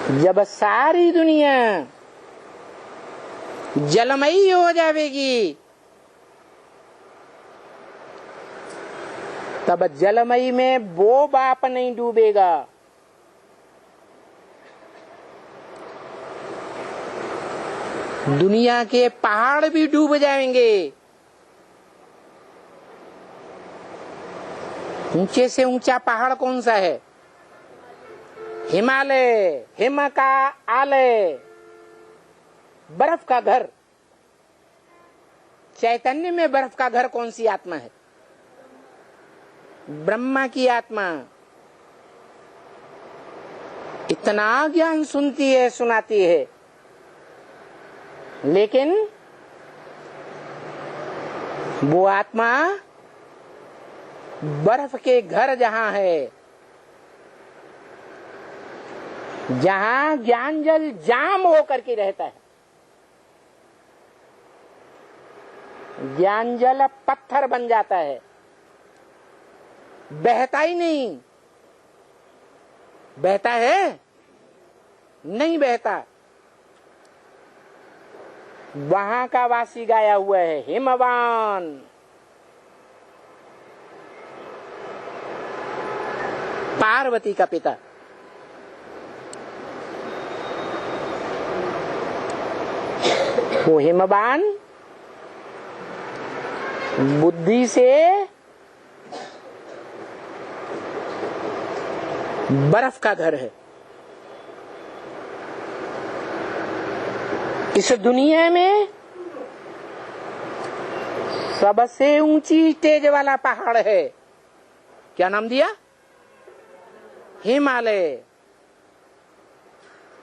जब सारी दुनिया जलमयी हो जाएगी तब जलमयी में वो बाप नहीं डूबेगा। दुनिया के पहाड़ भी डूब जाएंगे। ऊंचे से ऊंचा पहाड़ कौन सा है? हिमालय, हिम का आलय, बर्फ का घर। चैतन्य में बर्फ का घर कौन सी आत्मा है? ब्रह्मा की आत्मा। इतना ज्ञान सुनती है, सुनाती है, लेकिन वो आत्मा बर्फ के घर जहां है, जहां ज्ञान जल जाम होकर के रहता है, ज्ञान जल पत्थर बन जाता है, बहता ही नहीं। बहता है? नहीं बहता। वहां का वासी गाया हुआ है, हिमवान। पार्वती का पिता। वो हिमवान बुद्धि से बर्फ का घर है। इस दुनिया में सबसे ऊंची स्टेज वाला पहाड़ है। क्या नाम दिया? हिमालय।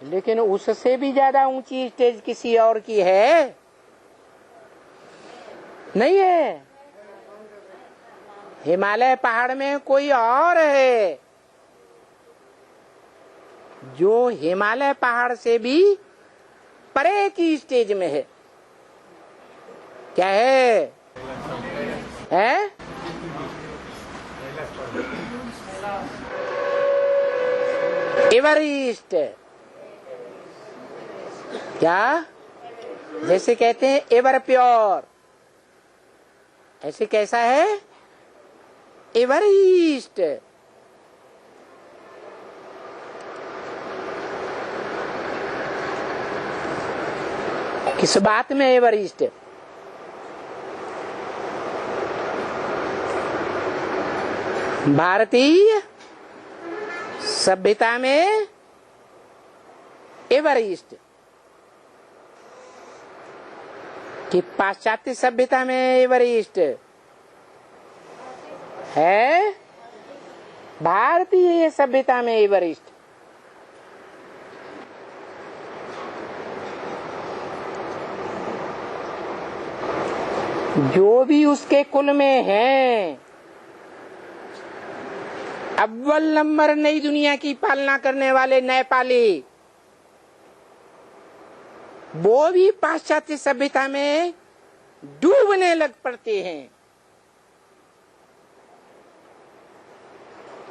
लेकिन उससे भी ज्यादा ऊंची स्टेज किसी और की है? नहीं है। हिमालय पहाड़ में कोई और है जो हिमालय पहाड़ से भी परे की स्टेज में है। क्या है? एवरेस्ट। क्या? जैसे कहते हैं एवर प्योर, ऐसे कैसा है? एवरेस्ट। किस बात में एवरेस्ट? भारतीय सभ्यता में एवरेस्ट, कि पाश्चात्य सभ्यता में एवरेस्ट है? भारतीय सभ्यता में एवरेस्ट। जो भी उसके कुल में है, अव्वल नंबर नई दुनिया की पालना करने वाले नेपाली, वो भी पाश्चात्य सभ्यता में डूबने लग पड़ते हैं।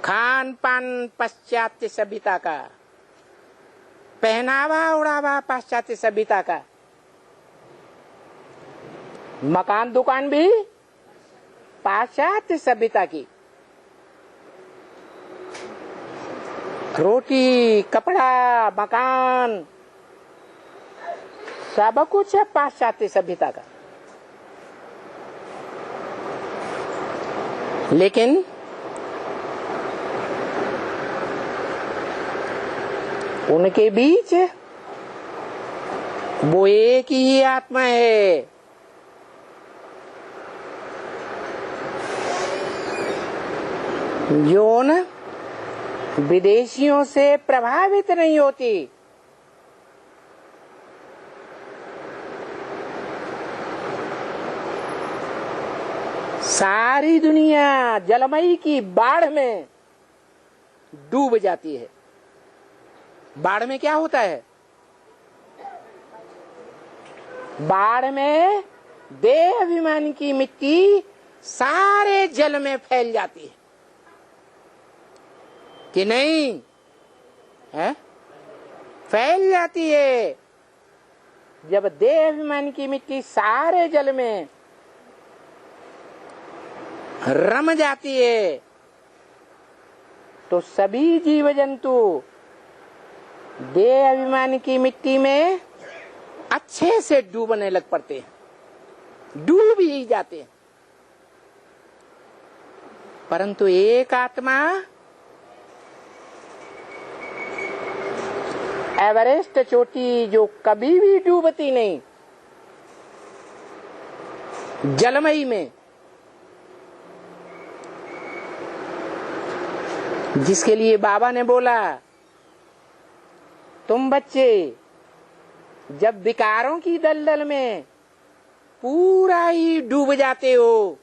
खान पान पाश्चात्य सभ्यता का, पहनावा उड़ावा पाश्चात्य सभ्यता का, मकान दुकान भी पाश्चात्य सभ्यता की, रोटी कपड़ा मकान सब कुछ है पाश्चात्य सभ्यता का। लेकिन उनके बीच वो एक ही आत्मा है, जो न विदेशियों से प्रभावित नहीं होती। सारी दुनिया जलमयी की बाढ़ में डूब जाती है। बाढ़ में क्या होता है? बाढ़ में देह अभिमान की मिट्टी सारे जल में फैल जाती है कि नहीं है? फैल जाती है। जब देह अभिमान की मिट्टी सारे जल में रम जाती है तो सभी जीव जंतु देह अभिमान की मिट्टी में अच्छे से डूबने लग पड़ते हैं, डूब ही जाते हैं। परंतु एक आत्मा एवरेस्ट चोटी जो कभी भी डूबती नहीं, जलमयी में, जिसके लिए बाबा ने बोला तुम बच्चे जब विकारों की दलदल में पूरा ही डूब जाते हो,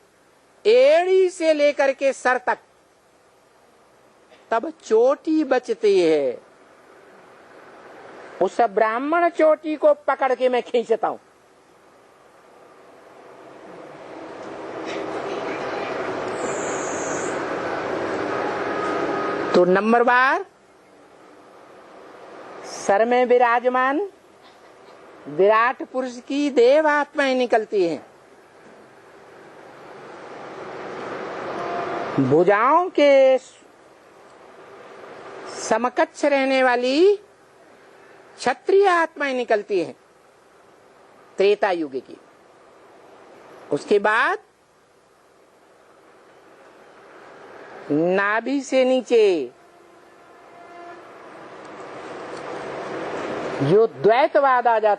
एड़ी से लेकर के सर तक, तब चोटी बचती है। उस ब्राह्मण चोटी को पकड़ के मैं खींचता हूं। तो नंबर बार सर में विराजमान विराट पुरुष की देव आत्माएं निकलती हैं। भुजाओं के समकक्ष रहने वाली क्षत्रिय आत्माएं निकलती हैं त्रेता युग की। उसके बाद नाभि से नीचे जो द्वैतवाद आ जाता